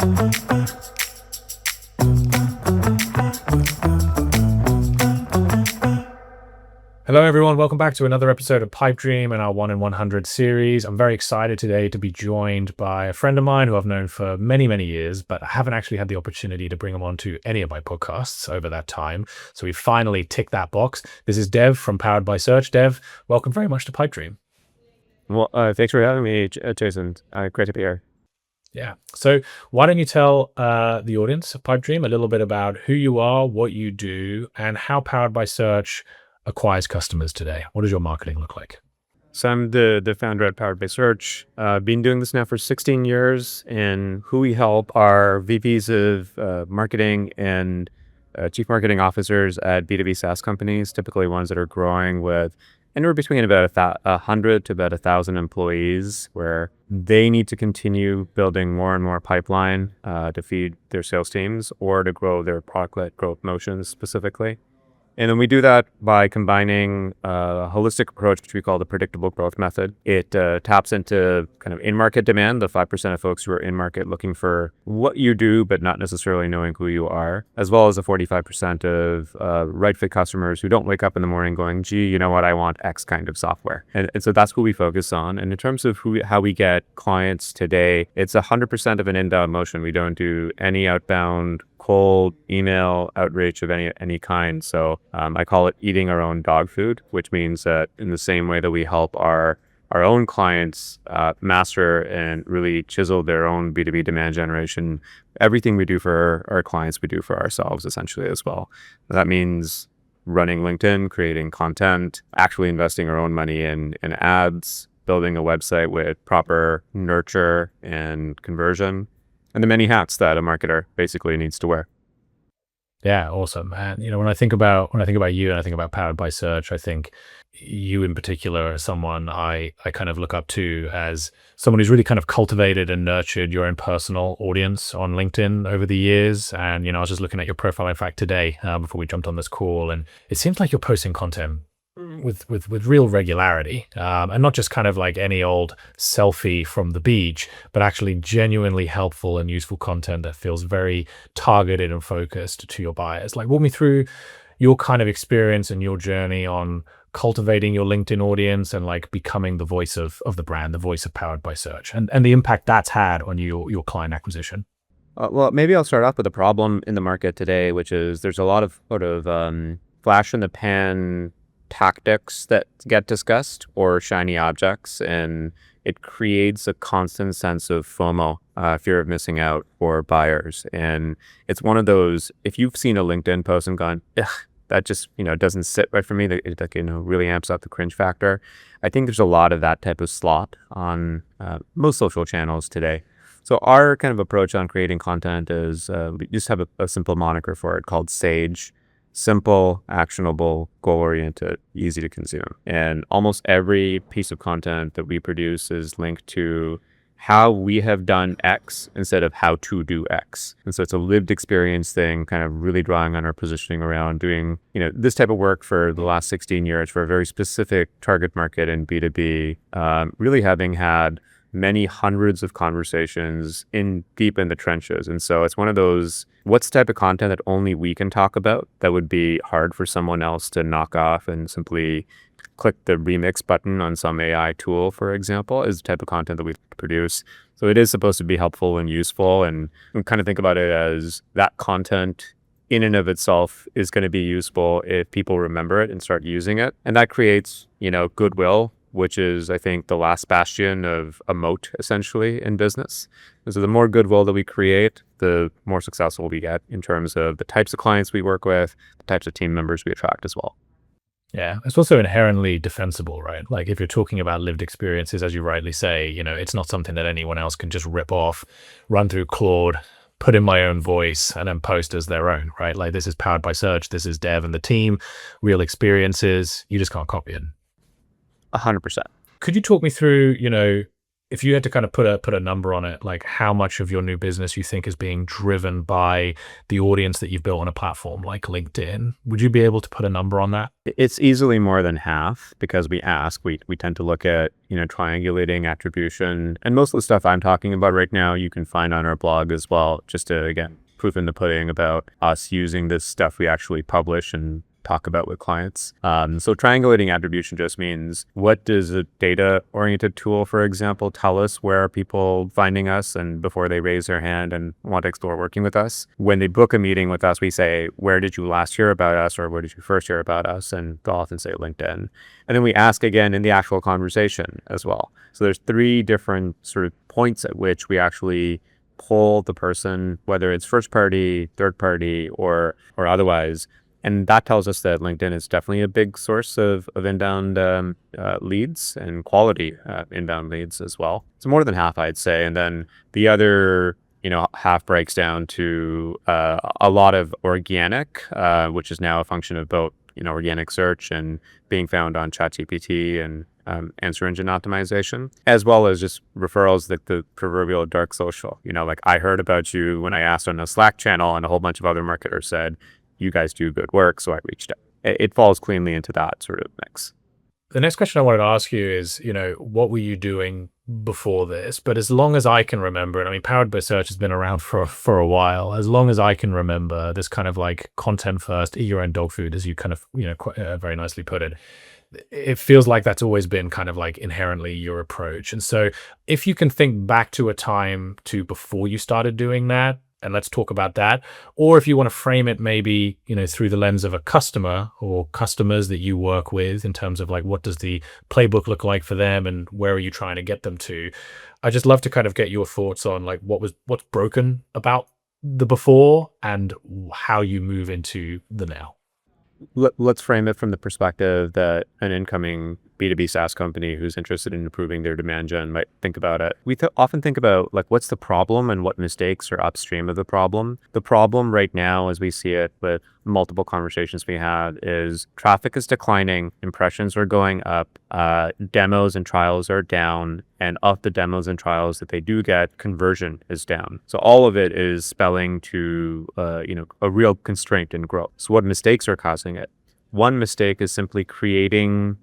Hello, everyone. Welcome back to another episode of Pipe Dream and our 1 in 100 series. I'm very excited today to be joined by a friend of mine who I've known for many, many years, but I haven't actually had the opportunity to bring him on to any of my podcasts over that time. So we finally ticked that box. This is Dev from Powered by Search. Dev, welcome very much to Pipe Dream. Well, thanks for having me, Jason. Great to be here. Yeah. So why don't you tell the audience of Pipe Dream a little bit about who you are, what you do, and how Powered by Search acquires customers today? What does your marketing look like? So I'm the founder at Powered by Search. Been doing this now for 16 years, and who we help are VPs of marketing and chief marketing officers at B2B SaaS companies, typically ones that are growing with anywhere between about 100 to about 1,000 employees, where they need to continue building more and more pipeline to feed their sales teams or to grow their product-led growth motions specifically. And then we do that by combining a holistic approach, which we call the predictable growth method. It taps into kind of in-market demand, the 5% of folks who are in-market looking for what you do, but not necessarily knowing who you are, as well as the 45% of right-fit customers who don't wake up in the morning going, gee, you know what, I want X kind of software. And so that's who we focus on. And in terms of how we get clients today, it's 100% of an inbound motion. We don't do any outbound cold email outreach of any kind. So I call it eating our own dog food, which means that in the same way that we help our own clients master and really chisel their own B2B demand generation, everything we do for our clients, we do for ourselves essentially as well. That means running LinkedIn, creating content, actually investing our own money in ads, building a website with proper nurture and conversion, and the many hats that a marketer basically needs to wear. Yeah, awesome. And when I think about you and I think about Powered by Search, I think you in particular are someone I kind of look up to as someone who's really kind of cultivated and nurtured your own personal audience on LinkedIn over the years. And I was just looking at your profile, in fact, today before we jumped on this call, and it seems like you're posting content with real regularity, and not just kind of like any old selfie from the beach, but actually genuinely helpful and useful content that feels very targeted and focused to your buyers. Like, walk me through your kind of experience and your journey on cultivating your LinkedIn audience and like becoming the voice of the brand, the voice of Powered by Search, and the impact that's had on your client acquisition. Well, maybe I'll start off with a problem in the market today, which is there's a lot of sort of flash in the pan tactics that get discussed or shiny objects, and it creates a constant sense of FOMO, fear of missing out for buyers. And it's one of those, if you've seen a LinkedIn post and gone, that just doesn't sit right for me, that it really amps up the cringe factor. I think there's a lot of that type of slop on most social channels today. So our kind of approach on creating content is we just have a simple moniker for it called SAGE. Simple, actionable, goal-oriented, easy to consume. And almost every piece of content that we produce is linked to how we have done X instead of how to do X. And so it's a lived experience thing, kind of really drawing on our positioning around doing, this type of work for the last 16 years for a very specific target market in B2B, really having had many hundreds of conversations deep in the trenches. And so it's one of those, what's the type of content that only we can talk about that would be hard for someone else to knock off and simply click the remix button on some AI tool, for example, is the type of content that we produce. So it is supposed to be helpful and useful, and we kind of think about it as that content in and of itself is going to be useful if people remember it and start using it. And that creates, goodwill, which is, I think, the last bastion of a moat, essentially, in business. And so the more goodwill that we create, the more successful we get in terms of the types of clients we work with, the types of team members we attract as well. Yeah, it's also inherently defensible, right? Like, if you're talking about lived experiences, as you rightly say, it's not something that anyone else can just rip off, run through Claude, put in my own voice, and then post as their own, right? Like, this is Powered by Search, this is Dev and the team, real experiences, you just can't copy it. 100%. Could you talk me through, if you had to kind of put a number on it, like how much of your new business you think is being driven by the audience that you've built on a platform like LinkedIn, would you be able to put a number on that? It's easily more than half because we tend to look at, triangulating, attribution, and most of the stuff I'm talking about right now, you can find on our blog as well, just to, again, proof in the pudding about us using this stuff we actually publish and talk about with clients. So triangulating attribution just means, what does a data-oriented tool, for example, tell us where are people finding us and before they raise their hand and want to explore working with us. When they book a meeting with us, we say, where did you last hear about us, or where did you first hear about us? And they'll often say LinkedIn. And then we ask again in the actual conversation as well. So there's 3 different sort of points at which we actually poll the person, whether it's first party, third party, or otherwise. And that tells us that LinkedIn is definitely a big source of inbound leads and quality inbound leads as well. It's more than half, I'd say. And then the other, half breaks down to a lot of organic, which is now a function of both, organic search and being found on ChatGPT and answer engine optimization, as well as just referrals, like the proverbial dark social. Like, I heard about you when I asked on a Slack channel, and a whole bunch of other marketers said, you guys do good work, so I reached out. It falls cleanly into that sort of mix. The next question I wanted to ask you is, what were you doing before this? But as long as I can remember, and I mean, Powered by Search has been around for a while. As long as I can remember, this kind of like content first, eat your own dog food, as you kind of, very nicely put it. It feels like that's always been kind of like inherently your approach. And so if you can think back to a time to before you started doing that, and let's talk about that. Or if you want to frame it maybe, through the lens of a customer or customers that you work with, in terms of like, what does the playbook look like for them and where are you trying to get them to? I just love to kind of get your thoughts on like what's broken about the before and how you move into the now. Let's frame it from the perspective that an incoming B2B SaaS company who's interested in improving their demand gen might think about it. We often think about like, what's the problem and what mistakes are upstream of the problem. The problem right now, as we see it with multiple conversations we had, is traffic is declining, impressions are going up, demos and trials are down, and of the demos and trials that they do get, conversion is down. So all of it is spelling to a real constraint in growth. So what mistakes are causing it? One mistake is simply creating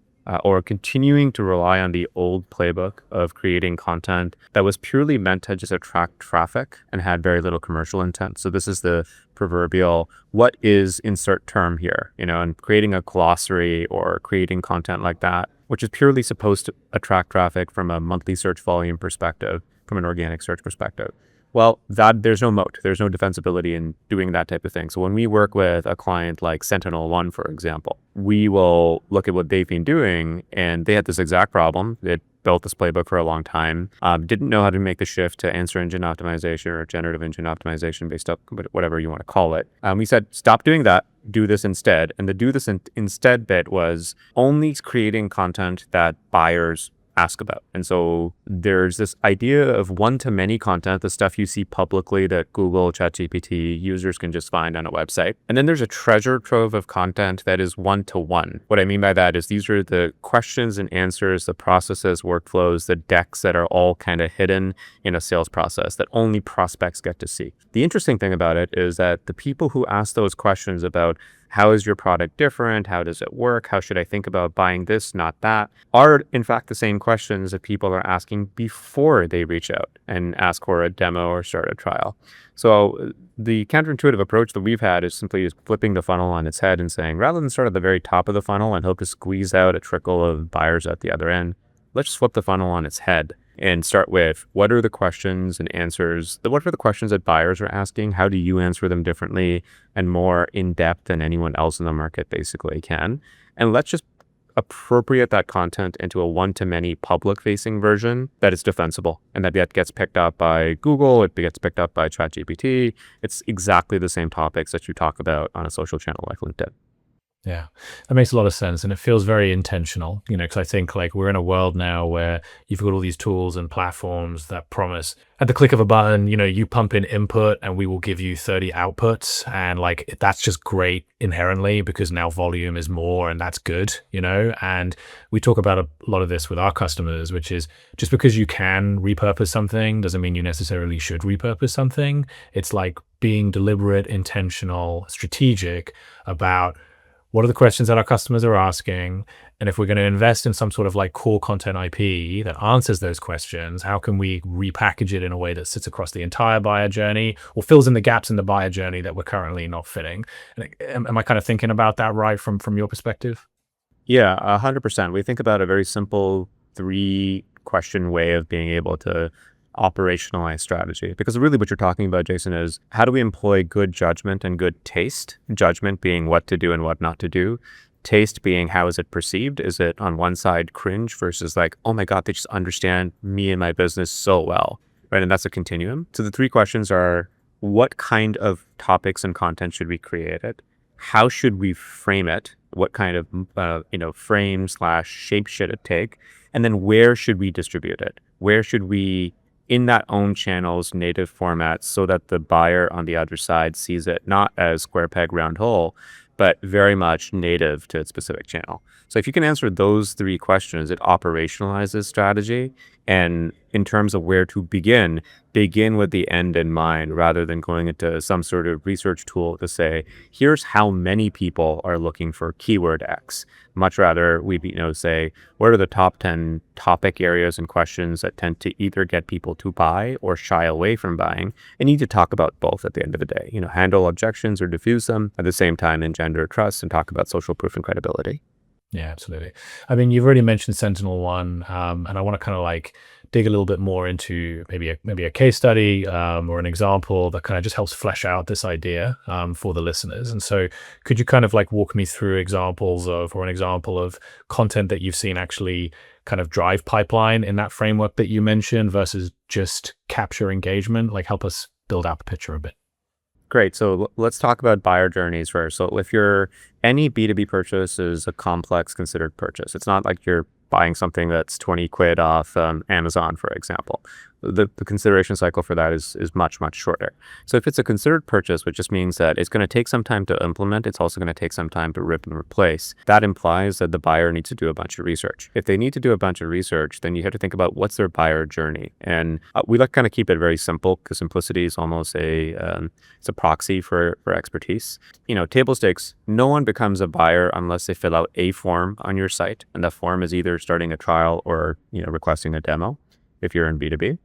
or continuing to rely on the old playbook of creating content that was purely meant to just attract traffic and had very little commercial intent. So this is the proverbial, what is insert term here, and creating a glossary or creating content like that, which is purely supposed to attract traffic from a monthly search volume perspective, from an organic search perspective. Well, there's no moat. There's no defensibility in doing that type of thing. So when we work with a client like SentinelOne, for example, we will look at what they've been doing, and they had this exact problem. They built this playbook for a long time, didn't know how to make the shift to answer engine optimization or generative engine optimization based up, whatever you want to call it. We said, stop doing that, do this instead. And the do this instead bit was only creating content that buyers ask about. And so there's this idea of one-to-many content, the stuff you see publicly that Google, ChatGPT users can just find on a website. And then there's a treasure trove of content that is one-to-one. What I mean by that is these are the questions and answers, the processes, workflows, the decks that are all kind of hidden in a sales process that only prospects get to see. The interesting thing about it is that the people who ask those questions about how is your product different? How does it work? How should I think about buying this, not that, are in fact the same questions that people are asking before they reach out and ask for a demo or start a trial. So the counterintuitive approach that we've had is simply just flipping the funnel on its head and saying, rather than start at the very top of the funnel and hope to squeeze out a trickle of buyers at the other end, let's just flip the funnel on its head and start with, what are the questions and answers? What are the questions that buyers are asking? How do you answer them differently and more in depth than anyone else in the market basically can? And let's just appropriate that content into a one-to-many public-facing version that is defensible and that gets picked up by Google, it gets picked up by ChatGPT. It's exactly the same topics that you talk about on a social channel like LinkedIn. Yeah, that makes a lot of sense, and it feels very intentional, because I think like we're in a world now where you've got all these tools and platforms that promise at the click of a button, you pump in input and we will give you 30 outputs, and like that's just great inherently because now volume is more and that's good. And we talk about a lot of this with our customers, which is just because you can repurpose something doesn't mean you necessarily should repurpose something. It's like being deliberate, intentional, strategic about what are the questions that our customers are asking? And if we're going to invest in some sort of like core content IP that answers those questions, how can we repackage it in a way that sits across the entire buyer journey or fills in the gaps in the buyer journey that we're currently not fitting? And am I kind of thinking about that right from your perspective? Yeah, 100%. We think about a very simple three-question way of being able to operationalize strategy. Because really what you're talking about, Jason, is how do we employ good judgment and good taste? Judgment being what to do and what not to do. Taste being how is it perceived? Is it on one side cringe versus like, oh my God, they just understand me and my business so well, right? And that's a continuum. So the three questions are, what kind of topics and content should we create it? How should we frame it? What kind of frame/shape should it take? And then where should we distribute it? Where should we in that own channel's native format so that the buyer on the other side sees it not as square peg round hole, but very much native to its specific channel. So if you can answer those three questions, it operationalizes strategy. And in terms of where to begin with the end in mind rather than going into some sort of research tool to say, here's how many people are looking for keyword X. Much rather we say, what are the top 10 topic areas and questions that tend to either get people to buy or shy away from buying? And you need to talk about both at the end of the day, handle objections or diffuse them, at the same time engender trust and talk about social proof and credibility. Yeah, absolutely. I mean, you've already mentioned Sentinel-1, and I want to kind of like dig a little bit more into maybe a case study or an example that kind of just helps flesh out this idea for the listeners. And so could you kind of like walk me through an example of content that you've seen actually kind of drive pipeline in that framework that you mentioned versus just capture engagement? Like help us build out the picture a bit. Great. So let's talk about buyer journeys first. So if any B2B purchase is a complex considered purchase, it's not like you're buying something that's 20 quid off Amazon, for example. The consideration cycle for that is much, much shorter. So if it's a considered purchase, which just means that it's going to take some time to implement, it's also going to take some time to rip and replace. That implies that the buyer needs to do a bunch of research. If they need to do a bunch of research, then you have to think about what's their buyer journey. And we like kind of keep it very simple because simplicity is almost it's a proxy for expertise. Table stakes, no one becomes a buyer unless they fill out a form on your site. And that form is either starting a trial or, requesting a demo if you're in B2B.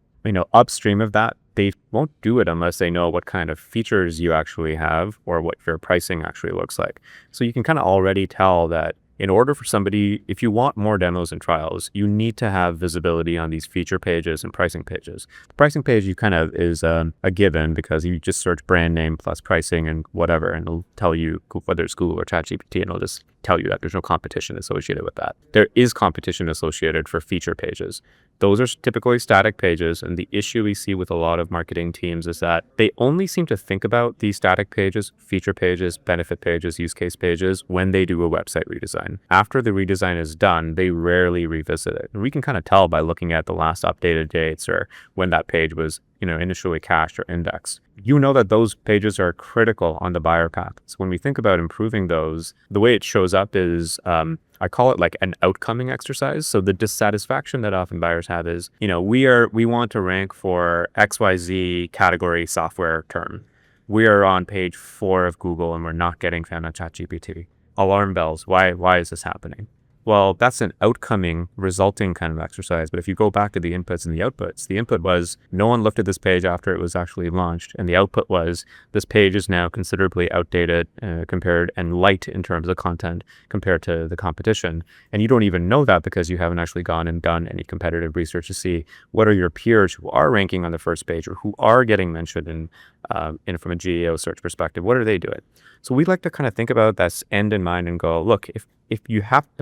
Upstream of that, they won't do it unless they know what kind of features you actually have or what your pricing actually looks like. So you can kind of already tell that in order for somebody, if you want more demos and trials, you need to have visibility on these feature pages and pricing pages. The pricing page you kind of is a given because you just search brand name plus pricing and whatever, and it'll tell you whether it's Google or ChatGPT, and it'll just tell you that there's no competition associated with that. There is competition associated for feature pages. Those are typically static pages, and the issue we see with a lot of marketing teams is that they only seem to think about these static pages, feature pages, benefit pages, use case pages when they do a website redesign. After the redesign is done, they rarely revisit it. And we can kind of tell by looking at the last updated dates or when that page was initially cached or indexed. That those pages are critical on the buyer path. So when we think about improving those, the way it shows up is I call it like an outcoming exercise. So the dissatisfaction that often buyers have is, we want to rank for XYZ category software term. We are on page 4 of Google and we're not getting found on ChatGPT. Alarm bells. Why is this happening? Well, that's an outcoming resulting kind of exercise. But if you go back to the inputs and the outputs, the input was no one looked at this page after it was actually launched. And the output was this page is now considerably outdated compared and light in terms of content compared to the competition. And you don't even know that because you haven't actually gone and done any competitive research to see what are your peers who are ranking on the first page or who are getting mentioned from a GEO search perspective. What are they doing? So we like to kind of think about that end in mind and go, look, if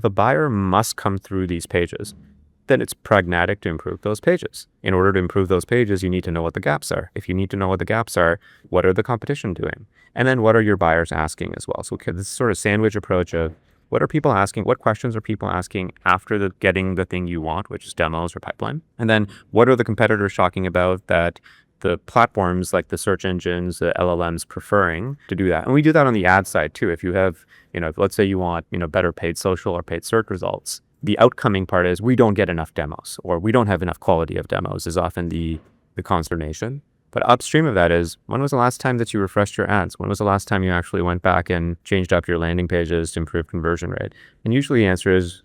a buyer must come through these pages, then it's pragmatic to improve those pages. In order to improve those pages, you need to know what the gaps are. If you need to know what the gaps are, what are the competition doing? And then what are your buyers asking as well? So this sort of sandwich approach of what are people asking? What questions are people asking after getting the thing you want, which is demos or pipeline? And then what are the competitors talking about that the platforms like the search engines, the LLMs preferring to do that? And we do that on the ad side too. If you have, if, let's say you want, better paid social or paid search results, the outcoming part is we don't get enough demos or we don't have enough quality of demos is often the consternation. But upstream of that is, when was the last time that you refreshed your ads? When was the last time you actually went back and changed up your landing pages to improve conversion rate? And usually the answer is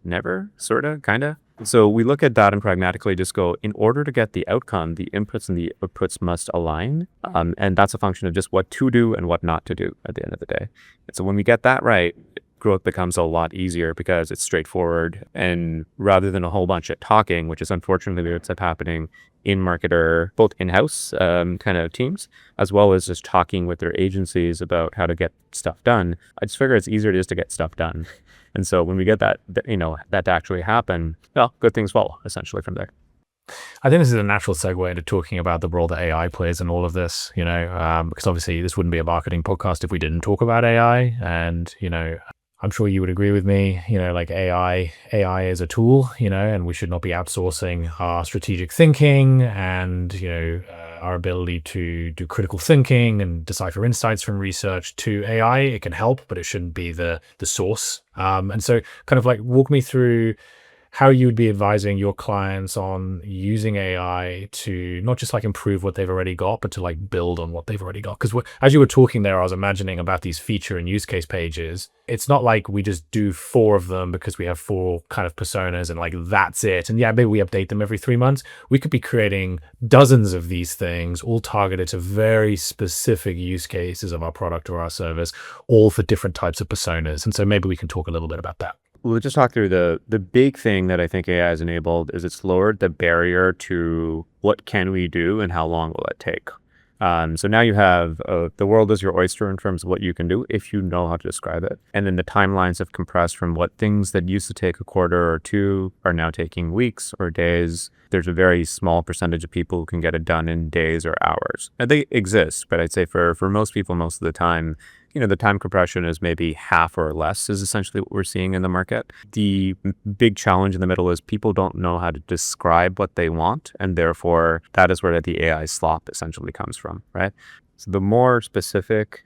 never, sort of, kind of. So we look at that and pragmatically just go, in order to get the outcome, the inputs and the outputs must align. And that's a function of just what to do and what not to do at the end of the day. And so when we get that right, growth becomes a lot easier because it's straightforward. And rather than a whole bunch of talking, which is unfortunately what's happening in marketer, both in-house kind of teams, as well as just talking with their agencies about how to get stuff done, I just figure it's easier just to get stuff done. And so when we get that, that to actually happen, well, good things follow essentially from there. I think this is a natural segue into talking about the role that AI plays in all of this, because obviously this wouldn't be a marketing podcast if we didn't talk about AI. And, I'm sure you would agree with me, like AI is a tool, and we should not be outsourcing our strategic thinking and, our ability to do critical thinking and decipher insights from research to AI. It can help, but it shouldn't be the source. And so kind of like walk me through how you would be advising your clients on using AI to not just like improve what they've already got, but to like build on what they've already got. Because as you were talking there, I was imagining about these feature and use case pages. It's not like we just do 4 of them because we have 4 kind of personas and like that's it. And yeah, maybe we update them every 3 months. We could be creating dozens of these things, all targeted to very specific use cases of our product or our service, all for different types of personas. And so maybe we can talk a little bit about that. We'll just talk through the big thing that I think AI has enabled is it's lowered the barrier to what can we do and how long will it take. So now you have the world is your oyster in terms of what you can do if you know how to describe it. And then the timelines have compressed from what things that used to take a quarter or 2 are now taking weeks or days. There's a very small percentage of people who can get it done in days or hours. And they exist, but I'd say for most people, most of the time, the time compression is maybe half or less is essentially what we're seeing in the market. The big challenge in the middle is people don't know how to describe what they want. And therefore, that is where the AI slop essentially comes from, right? So the more specific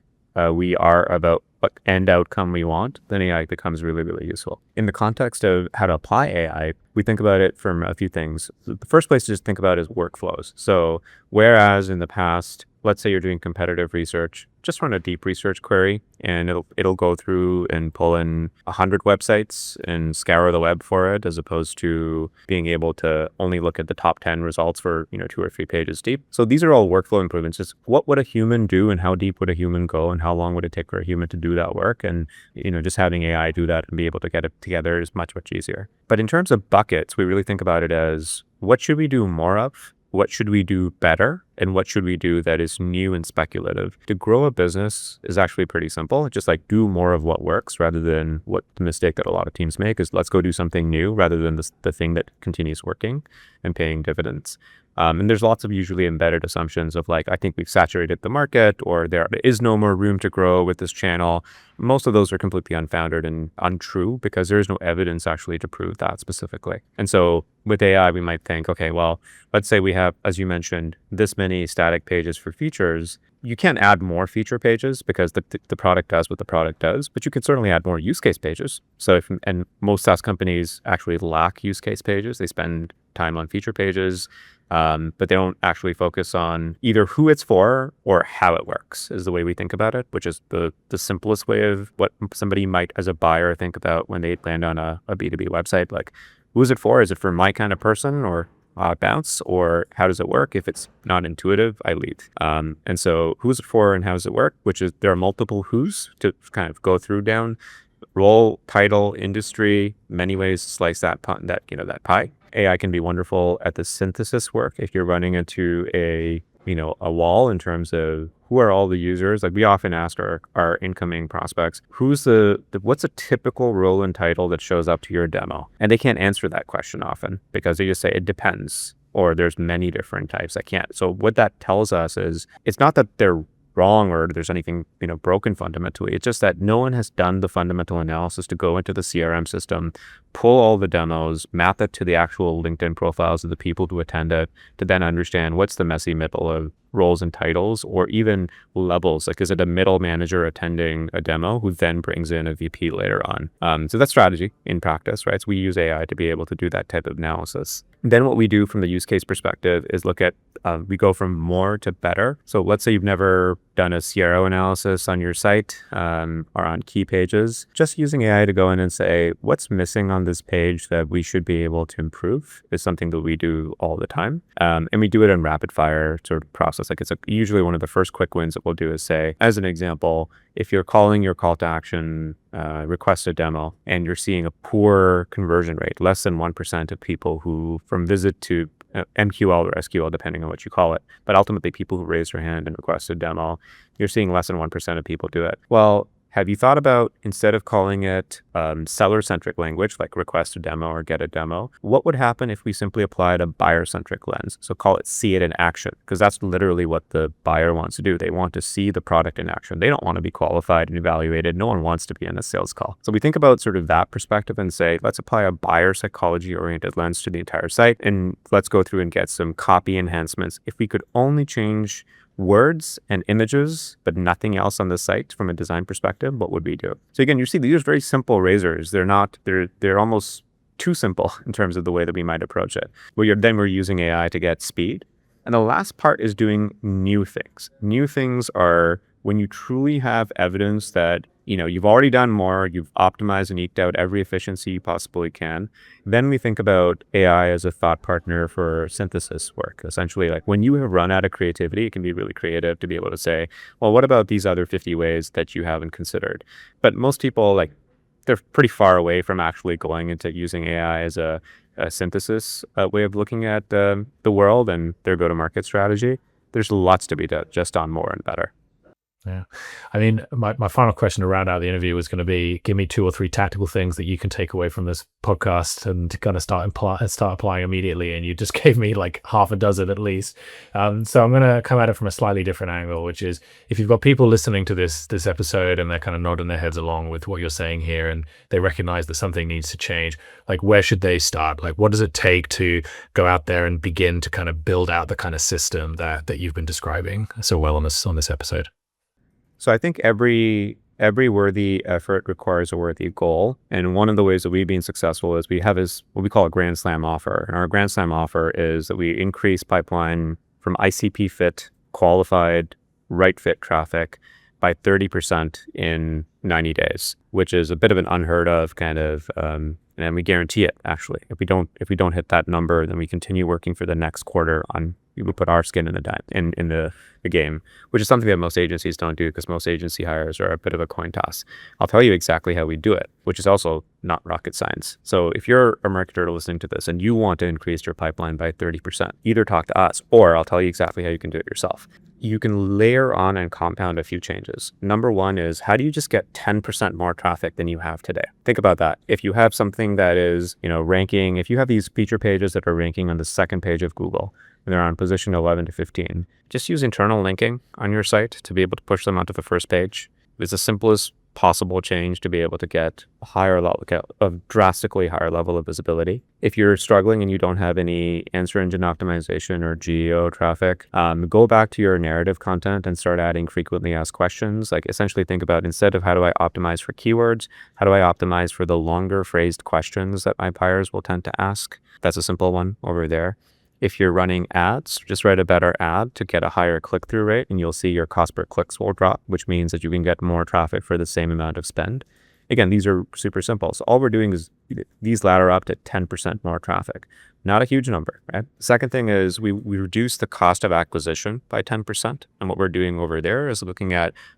we are about what end outcome we want, then AI becomes really, really useful. In the context of how to apply AI, we think about it from a few things. The first place to just think about is workflows. So whereas in the past, let's say you're doing competitive research, just run a deep research query and it'll go through and pull in 100 websites and scour the web for it, as opposed to being able to only look at the top 10 results for 2 or 3 pages deep. So these are all workflow improvements. Just what would a human do and how deep would a human go and how long would it take for a human to do that work? And just having AI do that and be able to get it together is much, much easier. But in terms of buckets, we really think about it as what should we do more of? What should we do better? And what should we do that is new and speculative? To grow a business is actually pretty simple. Just like do more of what works rather than what the mistake that a lot of teams make is let's go do something new rather than the thing that continues working and paying dividends. And there's lots of usually embedded assumptions of like, I think we've saturated the market or there is no more room to grow with this channel. Most of those are completely unfounded and untrue because there is no evidence actually to prove that specifically. And so with AI, we might think, okay, well, let's say we have, as you mentioned, this many static pages for features. You can't add more feature pages because the product does what the product does, but you can certainly add more use case pages. So and most SaaS companies actually lack use case pages. They spend time on feature pages, but they don't actually focus on either who it's for or how it works is the way we think about it, which is the simplest way of what somebody might as a buyer think about when they land on a B2B website. Like, who is it for? Is it for my kind of person or bounce, or how does it work? If it's not intuitive, I leave. And so who's it for and how does it work? Which is there are multiple who's to kind of go through down role, title, industry, many ways to slice that pie. AI can be wonderful at the synthesis work. If you're running into a a wall in terms of who are all the users. Like we often ask our incoming prospects, what's a typical role and title that shows up to your demo? And they can't answer that question often because they just say it depends, or there's many different types. I can't. So what that tells us is it's not that they're wrong or there's anything broken fundamentally. It's just that no one has done the fundamental analysis to go into the CRM system, pull all the demos, map it to the actual LinkedIn profiles of the people who attend it, to then understand what's the messy middle of roles and titles, or even levels. Like, is it a middle manager attending a demo who then brings in a VP later on? So that's strategy in practice, right? So we use AI to be able to do that type of analysis. Then what we do from the use case perspective is look at, we go from more to better. So let's say you've never done a CRO analysis on your site or on key pages, just using AI to go in and say, what's missing on this page that we should be able to improve is something that we do all the time. And we do it in rapid fire sort of process. Like it's usually one of the first quick wins that we'll do is say, as an example, if you're calling your call to action request a demo and you're seeing a poor conversion rate, less than 1% of people who from visit to MQL or SQL, depending on what you call it, but ultimately people who raise their hand and request a demo, you're seeing less than 1% of people do it. Well, have you thought about, instead of calling it seller-centric language, like request a demo or get a demo, what would happen if we simply applied a buyer-centric lens? So call it see it in action, because that's literally what the buyer wants to do. They want to see the product in action. They don't want to be qualified and evaluated. No one wants to be in a sales call. So we think about sort of that perspective and say, let's apply a buyer psychology-oriented lens to the entire site, and let's go through and get some copy enhancements. If we could only change words and images, but nothing else on the site from a design perspective, what would we do? So again, you see these are very simple razors. They're almost too simple in terms of the way that we might approach it. Then we're using AI to get speed. And the last part is doing new things. New things are when you truly have evidence that you've already done more, you've optimized and eked out every efficiency you possibly can. Then we think about AI as a thought partner for synthesis work. Essentially, like when you have run out of creativity, it can be really creative to be able to say, well, what about these other 50 ways that you haven't considered? But most people, they're pretty far away from actually going into using AI as a synthesis way of looking at the world and their go-to-market strategy. There's lots to be done just on more and better. Yeah. I mean, my final question to round out the interview was going to be, give me 2 or 3 tactical things that you can take away from this podcast and kind of start applying immediately. And you just gave me like half a dozen at least. So I'm going to come at it from a slightly different angle, which is if you've got people listening to this episode and they're kind of nodding their heads along with what you're saying here and they recognize that something needs to change, like where should they start? Like what does it take to go out there and begin to kind of build out the kind of system that you've been describing so well on this episode? So I think every worthy effort requires a worthy goal. And one of the ways that we've been successful is we have what we call a Grand Slam offer. And our Grand Slam offer is that we increase pipeline from ICP fit, qualified, right fit traffic by 30% in 90 days, which is a bit of an unheard of kind of, and we guarantee it actually. If we don't hit that number, then we continue working for the next quarter on, we put our skin in the game, which is something that most agencies don't do because most agency hires are a bit of a coin toss. I'll tell you exactly how we do it, which is also not rocket science. So if you're a marketer listening to this and you want to increase your pipeline by 30%, either talk to us or I'll tell you exactly how you can do it yourself. You can layer on and compound a few changes. Number one is, how do you just get 10% more traffic than you have today? Think about that. If you have something that is, ranking, if you have these feature pages that are ranking on the second page of Google, and they're on position 11 to 15, just use internal linking on your site to be able to push them onto the first page. It's the simplest possible change to be able to get a drastically higher level of visibility. If you're struggling and you don't have any answer engine optimization or GEO traffic, go back to your narrative content and start adding frequently asked questions. Like essentially think about, instead of how do I optimize for keywords, how do I optimize for the longer phrased questions that my buyers will tend to ask? That's a simple one over there. If you're running ads, just write a better ad to get a higher click-through rate, and you'll see your cost per clicks will drop, which means that you can get more traffic for the same amount of spend. Again, these are super simple. So all we're doing is these ladder up to 10% more traffic. Not a huge number, right? The second thing is we reduce the cost of acquisition by 10%. And what we're doing over there is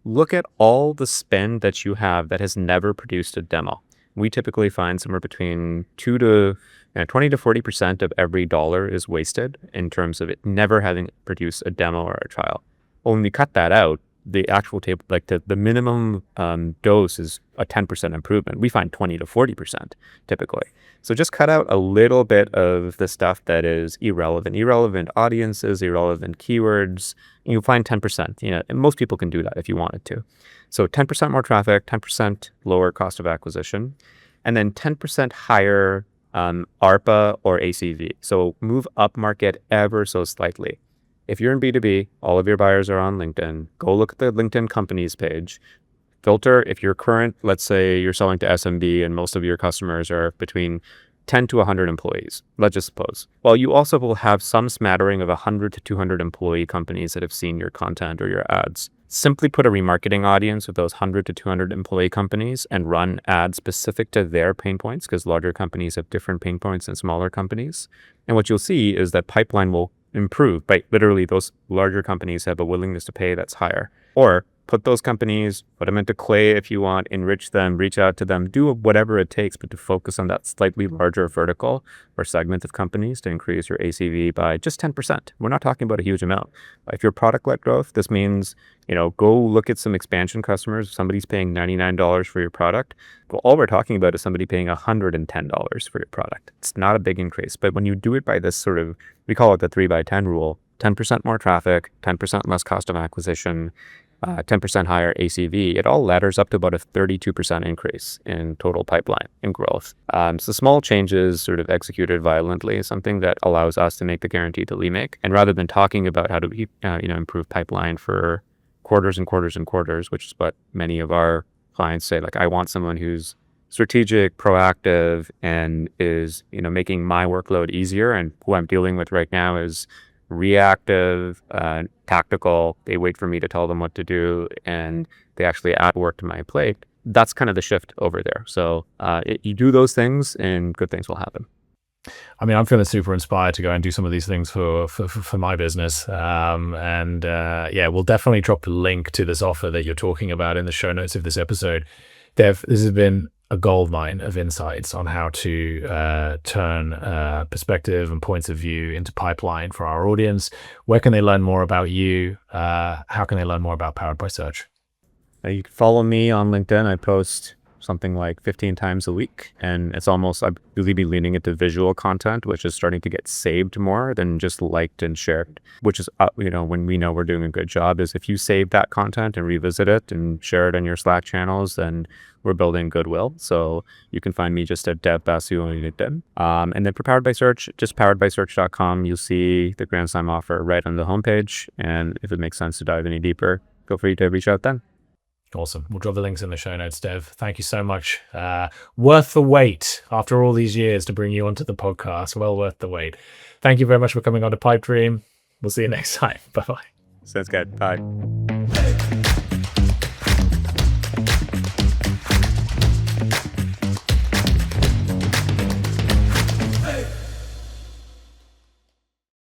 look at all the spend that you have that has never produced a demo. We typically find somewhere between 2 to And 20 to 40% of every dollar is wasted in terms of it never having produced a demo or a trial. Well, when we cut that out, the actual table, like the minimum dose is a 10% improvement. We find 20 to 40% typically. So just cut out a little bit of the stuff that is irrelevant audiences, irrelevant keywords. And you'll find 10%. And most people can do that if you wanted to. So 10% more traffic, 10% lower cost of acquisition, and then 10% higher ARPA or ACV. So move upmarket ever so slightly. If you're in B2B, all of your buyers are on LinkedIn. Go look at the LinkedIn companies page. Filter if you're current, let's say you're selling to SMB and most of your customers are between 10 to 100 employees, let's just suppose. Well, you also will have some smattering of 100 to 200 employee companies that have seen your content or your ads. Simply put a remarketing audience with those 100 to 200 employee companies and run ads specific to their pain points, because larger companies have different pain points than smaller companies. And what you'll see is that pipeline will improve, but literally those larger companies have a willingness to pay that's higher. Or put those companies, put them into Clay if you want, enrich them, reach out to them, do whatever it takes, but to focus on that slightly larger vertical or segment of companies to increase your ACV by just 10%. We're not talking about a huge amount. If you're product-led growth, this means, go look at some expansion customers. If somebody's paying $99 for your product, well, all we're talking about is somebody paying $110 for your product. It's not a big increase, but when you do it by this sort of, we call it the 3x10 rule, 10% more traffic, 10% less cost of acquisition, 10% higher ACV, it all ladders up to about a 32% increase in total pipeline and growth. So small changes sort of executed violently is something that allows us to make the guarantee that we make. And rather than talking about how to improve pipeline for quarters and quarters and quarters, which is what many of our clients say, like, I want someone who's strategic, proactive, and is making my workload easier. And who I'm dealing with right now is reactive, tactical. They wait for me to tell them what to do, and they actually add work to my plate. That's kind of the shift over there. So you do those things and good things will happen. I mean, I'm feeling super inspired to go and do some of these things for my business. We'll definitely drop a link to this offer that you're talking about in the show notes of this episode. Dev, this has been a goldmine of insights on how to turn perspective and points of view into pipeline for our audience. Where can they learn more about you? How can they learn more about Powered by Search? You can follow me on LinkedIn. I post something like 15 times a week, and it's almost, I really be leaning into visual content, which is starting to get saved more than just liked and shared, which is, when we know we're doing a good job, is if you save that content and revisit it and share it in your Slack channels, then we're building goodwill. So you can find me just at Dev Basu on LinkedIn. And then for Powered by Search, just poweredbysearch.com, you'll see the Grand Slam offer right on the homepage. And if it makes sense to dive any deeper, feel free to reach out then. Awesome. We'll drop the links in the show notes, Dev. Thank you so much. Worth the wait after all these years to bring you onto the podcast. Well worth the wait. Thank you very much for coming on to Pipe Dream. We'll see you next time. Bye-bye. Sounds good. Bye.